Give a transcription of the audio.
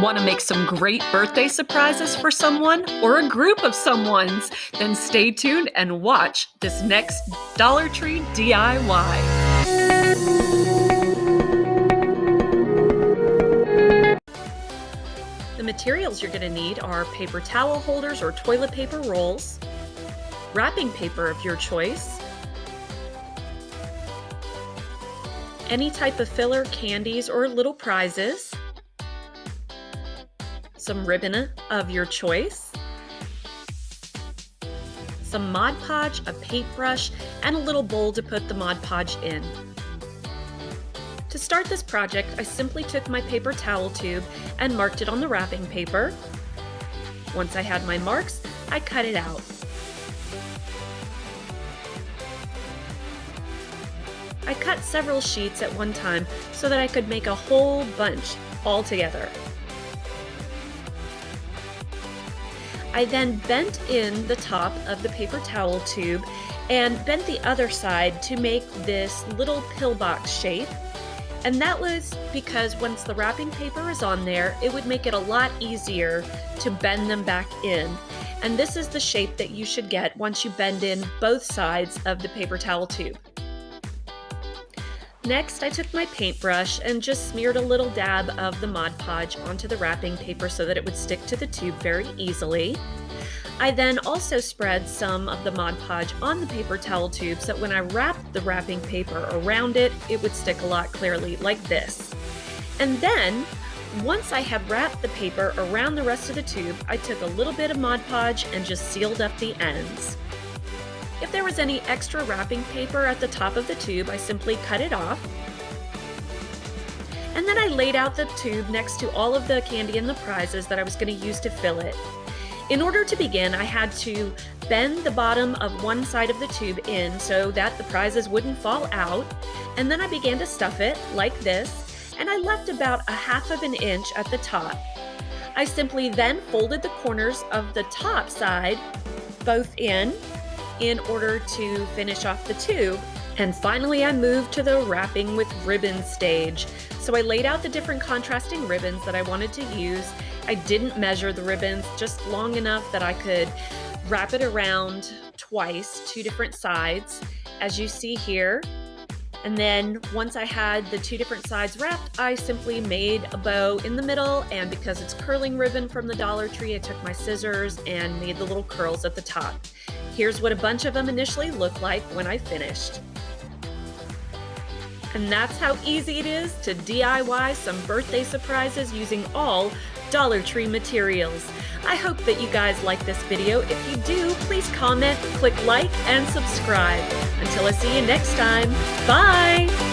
Want to make some great birthday surprises for someone or a group of someone's? Then stay tuned and watch this next Dollar Tree DIY. The materials you're going to need are paper towel holders or toilet paper rolls, wrapping paper of your choice, any type of filler, candies, or little prizes, some ribbon of your choice, some Mod Podge, a paintbrush, and a little bowl to put the Mod Podge in. To start this project, I simply took my paper towel tube and marked it on the wrapping paper. Once I had my marks, I cut it out. I cut several sheets at one time so that I could make a whole bunch all together. I then bent in the top of the paper towel tube and bent the other side to make this little pillbox shape. And that was because once the wrapping paper is on there, it would make it a lot easier to bend them back in. And this is the shape that you should get once you bend in both sides of the paper towel tube. Next, I took my paintbrush and just smeared a little dab of the Mod Podge onto the wrapping paper so that it would stick to the tube very easily. I then also spread some of the Mod Podge on the paper towel tube so that when I wrapped the wrapping paper around it, it would stick a lot clearly like this. And then, once I had wrapped the paper around the rest of the tube, I took a little bit of Mod Podge and just sealed up the ends. If there was any extra wrapping paper at the top of the tube, I simply cut it off. And then I laid out the tube next to all of the candy and the prizes that I was going to use to fill it. In order to begin, I had to bend the bottom of one side of the tube in so that the prizes wouldn't fall out. And then I began to stuff it like this, and I left about 1/2 inch at the top. I simply then folded the corners of the top side both in order to finish off the tube. And finally, I moved to the wrapping with ribbon stage. So I laid out the different contrasting ribbons that I wanted to use. I didn't measure the ribbons, just long enough that I could wrap it around twice, 2 different sides, as you see here. And then once I had the 2 different sides wrapped, I simply made a bow in the middle, and because it's curling ribbon from the Dollar Tree, I took my scissors and made the little curls at the top. Here's what a bunch of them initially looked like when I finished. And that's how easy it is to DIY some birthday surprises using all Dollar Tree materials. I hope that you guys like this video. If you do, please comment, click like, and subscribe. Until I see you next time, bye!